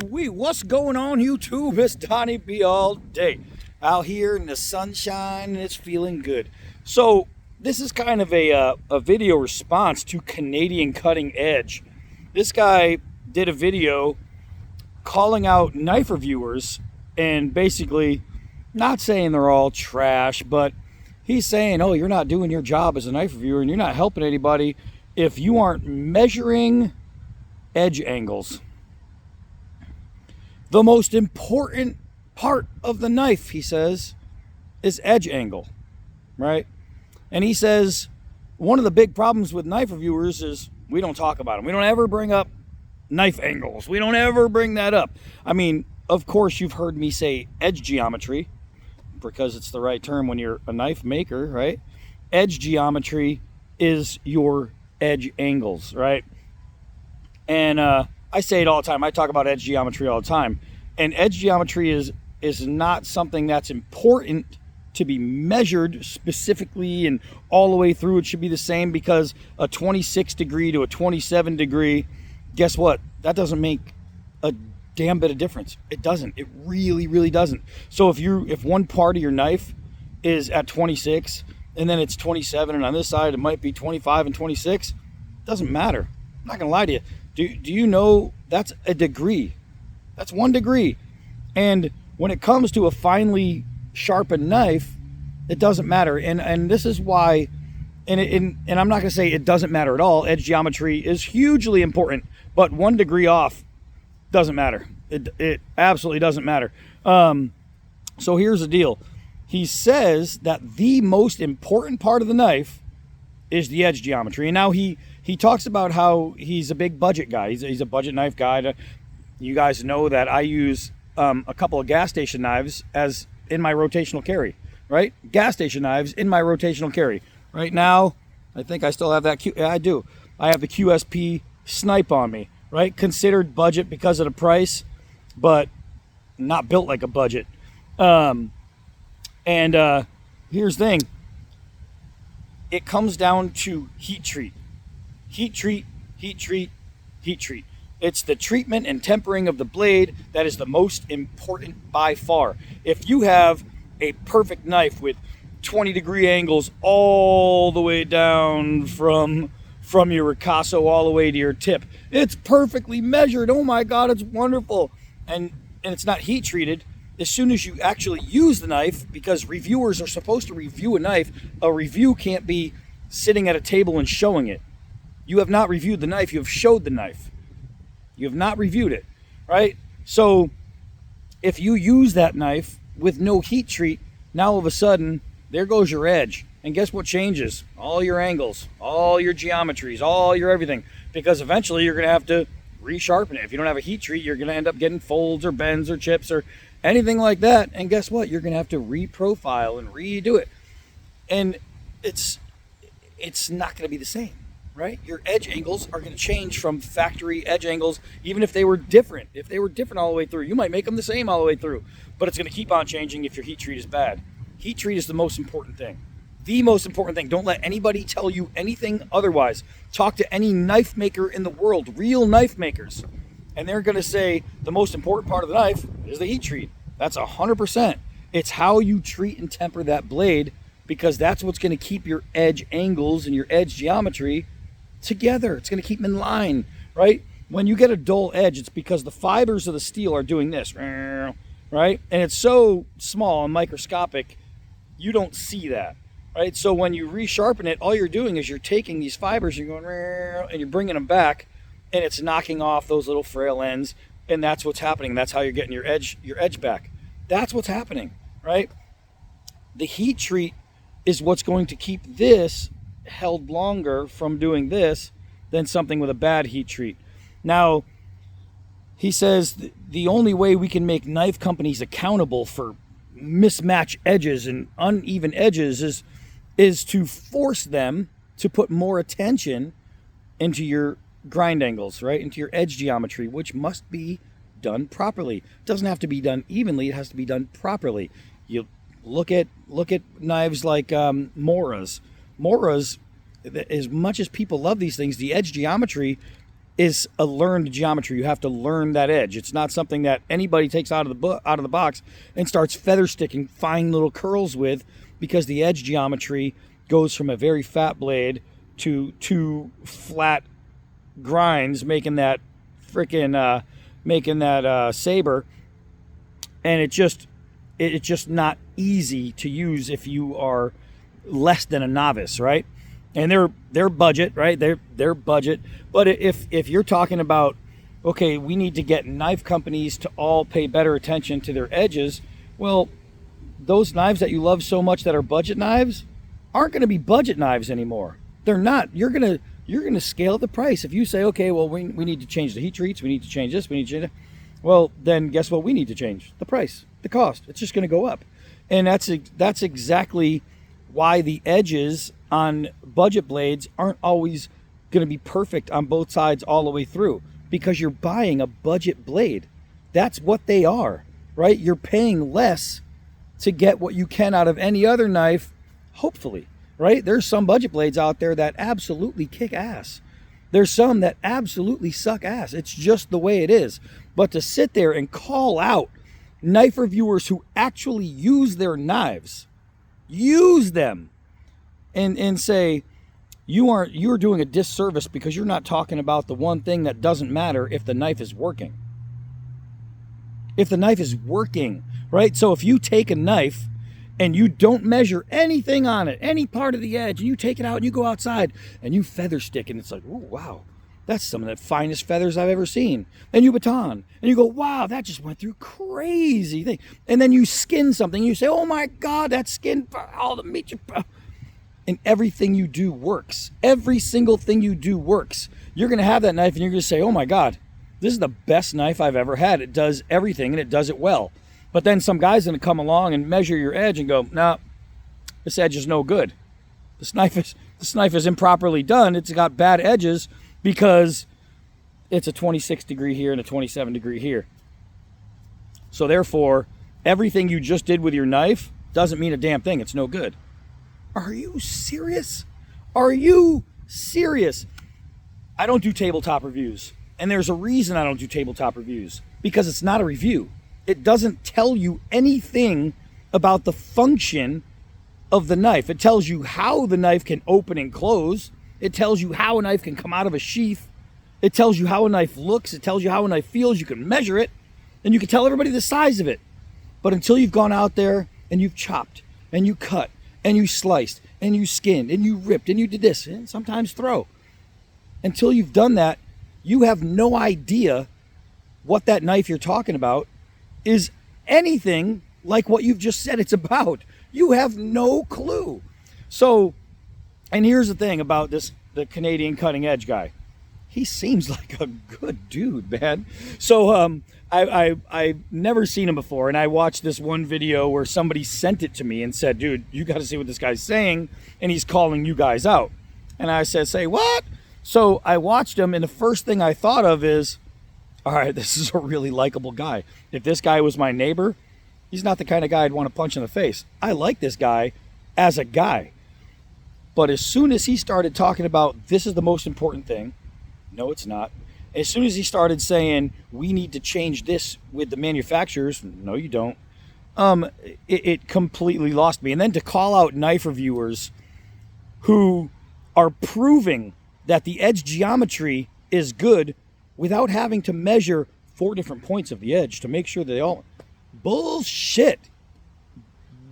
Wee, what's going on YouTube? It's Donnie B all day. Out here in the sunshine and it's feeling good. So this is kind of a video response to Canadian Cutting Edge. This guy did a video calling out knife reviewers and basically not saying they're all trash, but he's saying, oh, you're not doing your job as a knife reviewer and you're not helping anybody if you aren't measuring edge angles. The most important part of the knife, he says, is edge angle, right? And he says one of the big problems with knife reviewers is we don't talk about them. We don't ever bring up knife angles. We don't ever bring that up. I mean, of course, you've heard me say edge geometry because it's the right term when you're a knife maker, right? Edge geometry is your edge angles, right? And I say it all the time. I talk about edge geometry all the time. And edge geometry is not something that's important to be measured specifically and all the way through. It should be the same because a 26 degree to a 27 degree, guess what? That doesn't make a damn bit of difference. It doesn't. It really, really doesn't. So if one part of your knife is at 26 and then it's 27 and on this side it might be 25 and 26, it doesn't matter. I'm not going to lie to you. Do you know that's a degree? That's 1 degree. And when it comes to a finely sharpened knife, it doesn't matter. And this is why, and I'm not going to say it doesn't matter at all. Edge geometry is hugely important, but 1 degree off doesn't matter. It absolutely doesn't matter. So here's the deal. He says that the most important part of the knife is the edge geometry. And now he talks about how he's a big budget guy. He's a budget knife guy. You guys know that I use a couple of gas station knives as in my rotational carry, right? Gas station knives in my rotational carry. Right now, I think I still have that. I do. I have the QSP Snipe on me, right? Considered budget because of the price, but not built like a budget. Here's the thing. It comes down to heat treat. Heat treat, heat treat, heat treat. It's the treatment and tempering of the blade that is the most important by far. If you have a perfect knife with 20 degree angles all the way down from your ricasso all the way to your tip, it's perfectly measured. Oh my God, it's wonderful. And it's not heat treated. As soon as you actually use the knife, because reviewers are supposed to review a knife, a review can't be sitting at a table and showing it. You have not reviewed the knife, you have showed the knife. You have not reviewed it, right? So if you use that knife with no heat treat, now all of a sudden, there goes your edge. And guess what changes? All your angles, all your geometries, all your everything. Because eventually you're going to have to resharpen it. If you don't have a heat treat, you're going to end up getting folds or bends or chips or anything like that. And guess what? You're going to have to reprofile and redo it. And it's not going to be the same. Right? Your edge angles are going to change from factory edge angles, even if they were different. If they were different all the way through, you might make them the same all the way through, but it's going to keep on changing if your heat treat is bad. Heat treat is the most important thing. The most important thing. Don't let anybody tell you anything otherwise. Talk to any knife maker in the world, real knife makers, and they're going to say the most important part of the knife is the heat treat. That's 100%. It's how you treat and temper that blade, because that's what's going to keep your edge angles and your edge geometry together. It's going to keep them in line, right? When you get a dull edge, it's because the fibers of the steel are doing this, right? And it's so small and microscopic, you don't see that, right? So when you resharpen it, all you're doing is you're taking these fibers, you're going, and you're bringing them back, and it's knocking off those little frail ends, and that's what's happening. That's how you're getting your edge back. That's what's happening, right? The heat treat is what's going to keep this held longer from doing this than something with a bad heat treat. Now, he says the only way we can make knife companies accountable for mismatch edges and uneven edges is to force them to put more attention into your grind angles, right? Into your edge geometry, which must be done properly. It doesn't have to be done evenly, it has to be done properly. You look at knives like Moras, as much as people love these things, the edge geometry is a learned geometry. You have to learn that edge. It's not something that anybody takes out of the box and starts feather sticking fine little curls with, because the edge geometry goes from a very fat blade to two flat grinds, making that saber, and it's just not easy to use if you are less than a novice, right? And their budget, right? Their budget. But if you're talking about, okay, we need to get knife companies to all pay better attention to their edges, well, those knives that you love so much that are budget knives aren't going to be budget knives anymore. They're not. You're gonna scale the price. If you say, okay, well, we need to change the heat treats, we need to change this, we need to change that, well, then guess what? We need to change the price, the cost. It's just going to go up. And that's exactly why the edges on budget blades aren't always going to be perfect on both sides all the way through, because you're buying a budget blade. That's what they are, right? You're paying less to get what you can out of any other knife, hopefully, right? There's some budget blades out there that absolutely kick ass. There's some that absolutely suck ass. It's just the way it is. But to sit there and call out knife reviewers who actually use their knives, use them, and say you're doing a disservice because you're not talking about the one thing that doesn't matter if the knife is working. If the knife is working, right? So if you take a knife and you don't measure anything on it, any part of the edge, and you take it out and you go outside and you feather stick, and it's like, oh, wow, that's some of the finest feathers I've ever seen. And you baton, and you go, wow, that just went through crazy thing. And then you skin something, and you say, oh my God, that skin, all the meat, and everything you do works. Every single thing you do works. You're going to have that knife, and you're going to say, oh my God, this is the best knife I've ever had. It does everything, and it does it well. But then some guy's going to come along and measure your edge and go, nah, this edge is no good. This knife is improperly done. It's got bad edges because it's a 26 degree here and a 27 degree here. So therefore, everything you just did with your knife doesn't mean a damn thing. It's no good. Are you serious? Are you serious? I don't do tabletop reviews. And there's a reason I don't do tabletop reviews, because it's not a review. It doesn't tell you anything about the function of the knife. It tells you how the knife can open and close. It tells you how a knife can come out of a sheath. It tells you how a knife looks. It tells you how a knife feels. You can measure it, and you can tell everybody the size of it. But until you've gone out there and you've chopped and you cut and you sliced and you skinned and you ripped and you did this and sometimes throw, until you've done that, you have no idea what that knife you're talking about is anything like what you've just said it's about. You have no clue. So, and here's the thing about the Canadian cutting edge guy. He seems like a good dude, man. So I've never seen him before, and I watched this one video where somebody sent it to me and said, dude, you got to see what this guy's saying, and he's calling you guys out. And I said, say what? So I watched him, and the first thing I thought of is, all right, this is a really likable guy. If this guy was my neighbor, he's not the kind of guy I'd want to punch in the face. I like this guy as a guy. But as soon as he started talking about this is the most important thing, no, it's not. As soon as he started saying we need to change this with the manufacturers, no, you don't. It completely lost me. And then to call out knife reviewers who are proving that the edge geometry is good without having to measure 4 different points of the edge to make sure they all... Bullshit.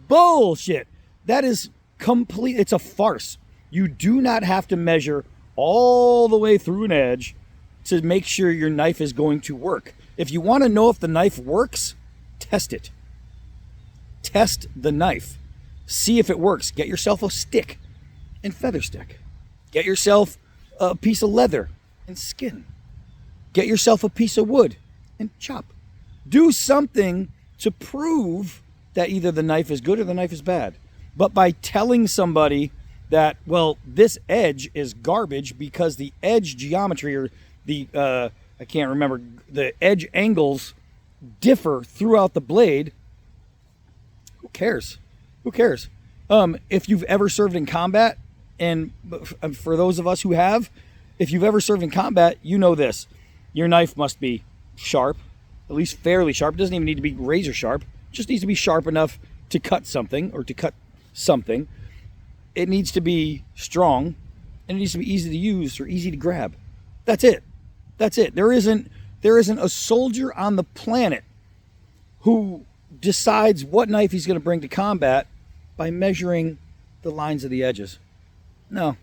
That is complete. It's a farce. You do not have to measure all the way through an edge to make sure your knife is going to work. If you want to know if the knife works, test it. Test the knife. See if it works. Get yourself a stick and feather stick. Get yourself a piece of leather and skin. Get yourself a piece of wood and chop. Do something to prove that either the knife is good or the knife is bad. But by telling somebody that, well, this edge is garbage because the edge geometry or the, I can't remember, the edge angles differ throughout the blade, who cares? Who cares? If you've ever served in combat, and for those of us who have, if you've ever served in combat, you know this. Your knife must be sharp, at least fairly sharp. It doesn't even need to be razor sharp. It just needs to be sharp enough to cut something or to cut something. It needs to be strong, and it needs to be easy to use or easy to grab. That's it. That's it. There isn't a soldier on the planet who decides what knife he's going to bring to combat by measuring the lines of the edges. No,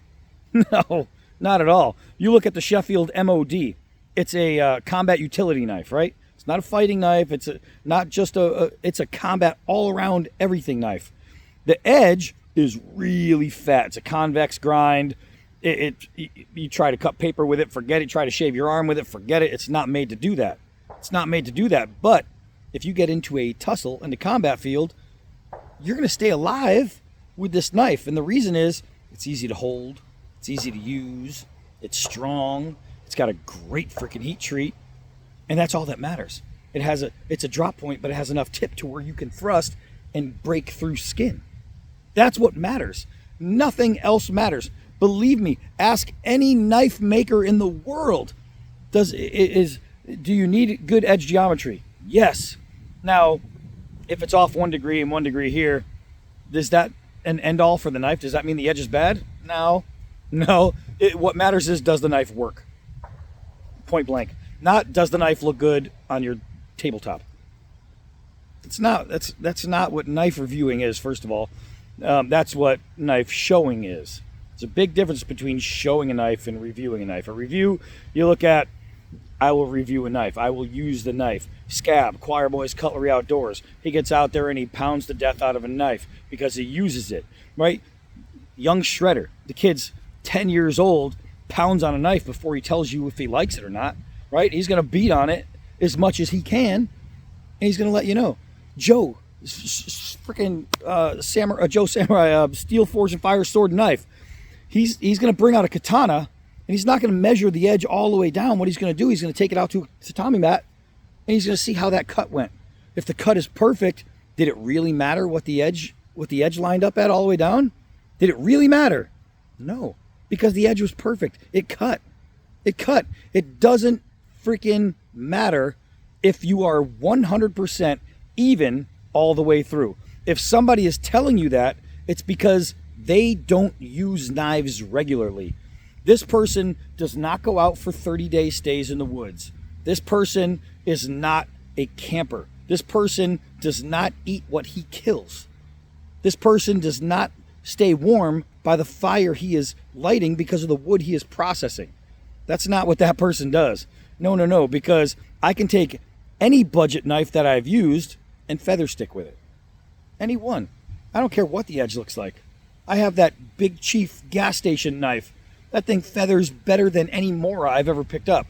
no, not at all. You look at the Sheffield MOD. It's a combat utility knife, right? It's not a fighting knife. It's it's a combat all-around everything knife. The edge is really fat. It's a convex grind. You try to cut paper with it, forget it. Try to shave your arm with it, forget it. It's not made to do that. It's not made to do that. But if you get into a tussle in the combat field, you're going to stay alive with this knife. And the reason is it's easy to hold, it's easy to use, it's strong, it's got a great freaking heat treat, and that's all that matters. It's a drop point, but it has enough tip to where you can thrust and break through skin. That's what matters. Nothing else matters. Believe me, ask any knife maker in the world. Do you need good edge geometry? Yes. Now, if it's off 1 degree and 1 degree here, is that an end all for the knife? Does that mean the edge is bad? No. What matters is, does the knife work? Point blank. Not does the knife look good on your tabletop. It's not. That's not what knife reviewing is. First of all, that's what knife showing is. There's a big difference between showing a knife and reviewing a knife. A review, you look at, I will review a knife. I will use the knife. Scab, Choir Boys Cutlery Outdoors. He gets out there and he pounds the death out of a knife because he uses it, right? Young Shredder, the kid's 10 years old, pounds on a knife before he tells you if he likes it or not, right? He's going to beat on it as much as he can, and he's going to let you know. Joe, freaking Joe Samurai, Steel Forge and Fire Sword Knife. He's going to bring out a katana, and he's not going to measure the edge all the way down. What he's going to do, he's going to take it out to a tatami mat, and he's going to see how that cut went. If the cut is perfect, did it really matter what the edge lined up at all the way down? Did it really matter? No, because the edge was perfect. It cut. It doesn't freaking matter if you are 100% even all the way through. If somebody is telling you that, it's because they don't use knives regularly. This person does not go out for 30-day stays in the woods. This person is not a camper. This person does not eat what he kills. This person does not stay warm by the fire he is lighting because of the wood he is processing. That's not what that person does. No, because I can take any budget knife that I've used and feather stick with it. Any one. I don't care what the edge looks like. I have that Big Chief gas station knife. That thing feathers better than any Mora I've ever picked up.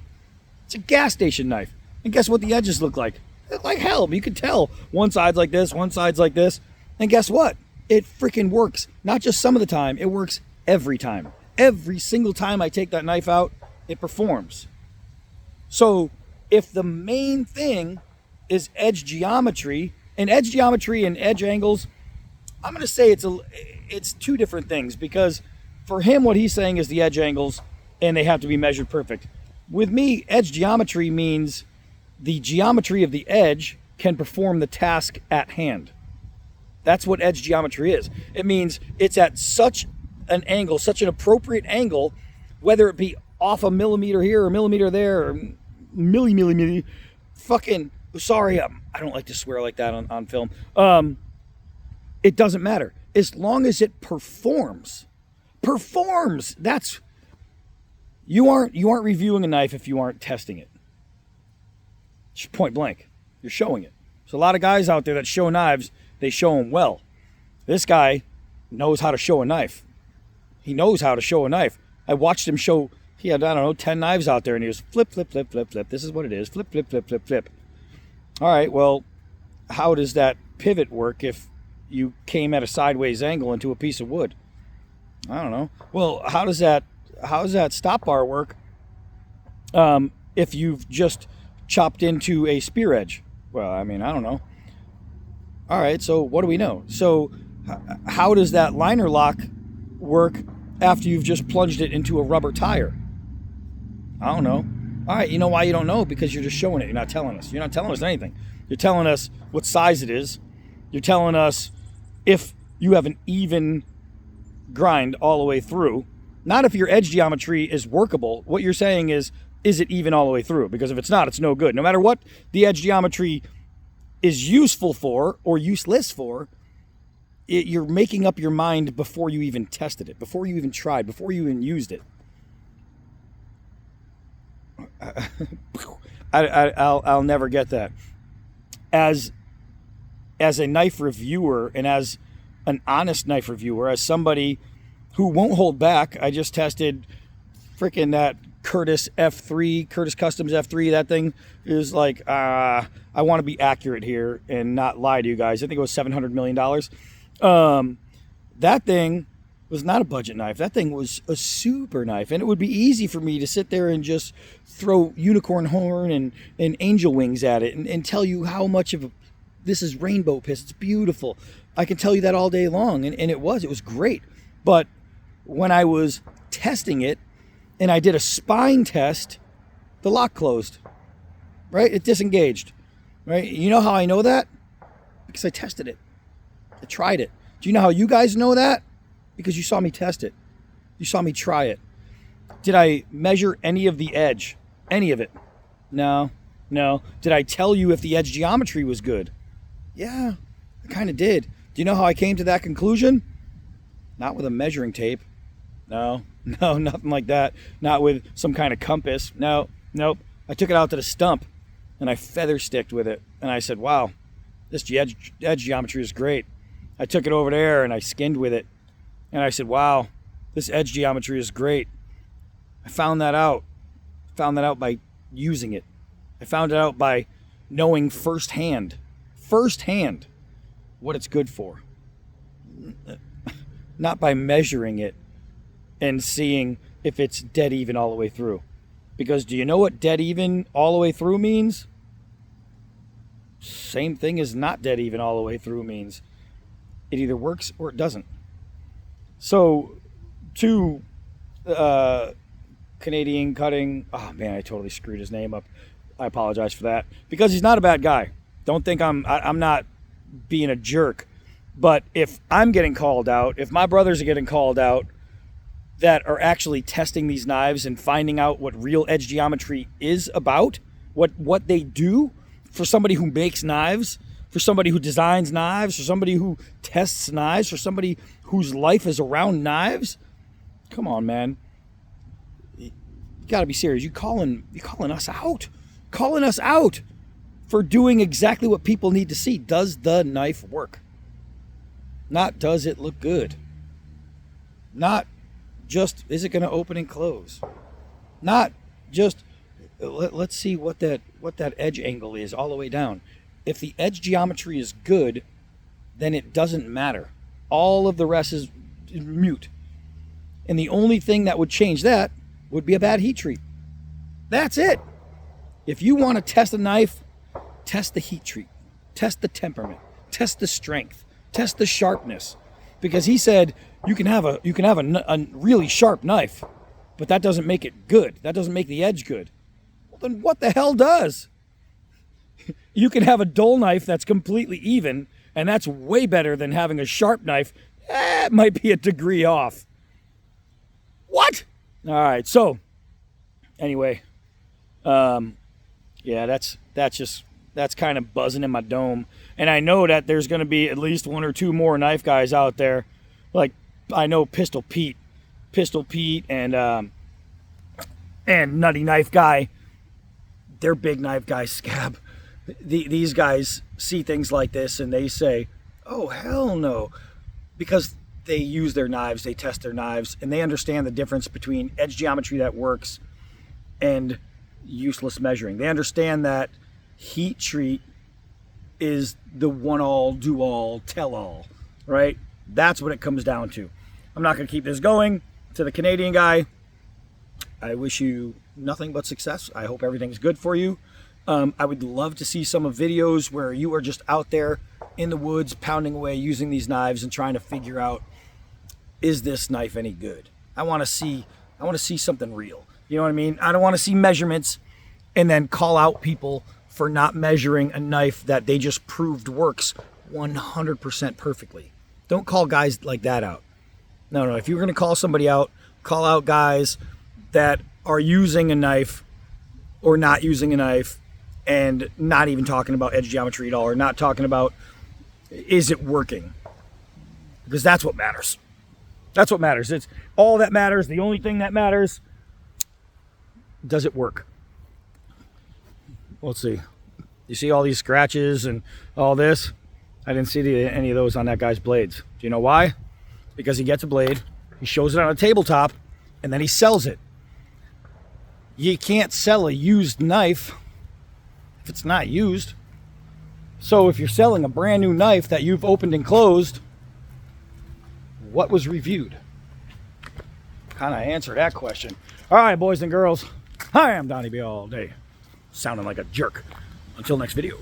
It's a gas station knife. And guess what the edges look like? They look like hell. You can tell. One side's like this, one side's like this. And guess what? It freaking works. Not just some of the time. It works every time. Every single time I take that knife out, it performs. So if the main thing is edge geometry and edge angles, I'm going to say it's two different things, because for him, what he's saying is the edge angles and they have to be measured perfect. With me, edge geometry means the geometry of the edge can perform the task at hand. That's what edge geometry is. It means it's at such an angle, such an appropriate angle, whether it be off a millimeter here or a millimeter there or millimeter. Fucking, sorry, I don't like to swear like that on film. It doesn't matter. As long as it performs. That's, you aren't reviewing a knife if you aren't testing it. Just point blank. You're showing it. There's a lot of guys out there that show knives. They show them well. This guy knows how to show a knife. He knows how to show a knife. I watched him show, he had, 10 knives out there, and he was flip, flip, flip, flip, flip. This is what it is. Flip, flip, flip, flip, flip. All right, well, how does that pivot work if you came at a sideways angle into a piece of wood? I don't know. Well, how does that stop bar work if you've just chopped into a spear edge? Well, I don't know. All right, so what do we know? So how does that liner lock work after you've just plunged it into a rubber tire? I don't know. All right, you know why you don't know? Because you're just showing it. You're not telling us. You're not telling us anything. You're telling us what size it is. You're telling us if you have an even grind all the way through. Not if your edge geometry is workable. What you're saying is it even all the way through? Because if it's not, it's no good. No matter what the edge geometry is useful for or useless for, you're making up your mind before you even tested it, before you even tried, before you even used it. I'll never get that. As a knife reviewer and as an honest knife reviewer, as somebody who won't hold back, I just tested freaking that Curtis F3, Curtis Customs F3. That thing is like, I want to be accurate here and not lie to you guys. I think it was $700 million. That thing was not a budget knife. That thing was a super knife. And it would be easy for me to sit there and just throw unicorn horn and angel wings at it and tell you how much of this is rainbow piss. It's beautiful. I can tell you that all day long. And it was great. But when I was testing it and I did a spine test, the lock closed, right? It disengaged, right? You know how I know that? Because I tested it. I tried it. Do you know how you guys know that? Because you saw me test it. You saw me try it. Did I measure any of the edge? Any of it? No. Did I tell you if the edge geometry was good? Yeah, I kind of did. Do you know how I came to that conclusion? Not with a measuring tape. No, nothing like that. Not with some kind of compass. Nope. I took it out to the stump and I feather sticked with it. And I said, wow, this edge geometry is great. I took it over there and I skinned with it. And I said, wow, this edge geometry is great. I found that out. By using it. I found it out by knowing firsthand what it's good for. Not by measuring it and seeing if it's dead even all the way through. Because do you know what dead even all the way through means? Same thing as not dead even all the way through means. It either works or it doesn't. So, to Canadian Cutting, oh man, I totally screwed his name up. I apologize for that. Because he's not a bad guy. Don't think I'm not being a jerk. But if I'm getting called out, if my brothers are getting called out that are actually testing these knives and finding out what real edge geometry is about, what they do for somebody who makes knives, for somebody who designs knives, for somebody who tests knives, for somebody whose life is around knives, come on, man. You got to be serious. You calling us out for doing exactly what people need to see. Does the knife work? Not does it look good? Not just is it going to open and close? Not just let's see what that edge angle is all the way down. If the edge geometry is good, then it doesn't matter. All of the rest is mute. And the only thing that would change that would be a bad heat treat. That's it. If you want to test a knife, test the heat treat, test the temperament, test the strength, test the sharpness. Because he said you can have a really sharp knife, but that doesn't make it good. That doesn't make the edge good. Well, then what the hell does? You can have a dull knife that's completely even, and that's way better than having a sharp knife. It might be a degree off. What? All right. So, anyway, yeah, that's kind of buzzing in my dome, and I know that there's going to be at least one or two more knife guys out there, like I know Pistol Pete, and Nutty Knife Guy. They're big knife guys, Scab. These guys see things like this and they say, oh, hell no. Because they use their knives, they test their knives, and they understand the difference between edge geometry that works and useless measuring. They understand that heat treat is the one-all, do-all, tell-all, right? That's what it comes down to. I'm not going to keep this going. To the Canadian guy, I wish you nothing but success. I hope everything's good for you. I would love to see some of videos where you are just out there in the woods pounding away using these knives and trying to figure out, is this knife any good? I want to see something real. You know what I mean? I don't want to see measurements and then call out people for not measuring a knife that they just proved works 100% perfectly. Don't call guys like that out. No, if you're going to call somebody out, call out guys that are using a knife or not using a knife and not even talking about edge geometry at all, or not talking about is it working? Because that's what matters. That's what matters. It's all that matters. The only thing that matters, does it work? Let's see. You see all these scratches and all this? I didn't see any of those on that guy's blades. Do you know why? Because he gets a blade, he shows it on a tabletop, and then he sells it. You can't sell a used knife if it's not used. So if you're selling a brand new knife that you've opened and closed, what was reviewed? Kind of answer that question. All right, boys and girls. Hi, I'm Donnie B all day. Sounding like a jerk. Until next video.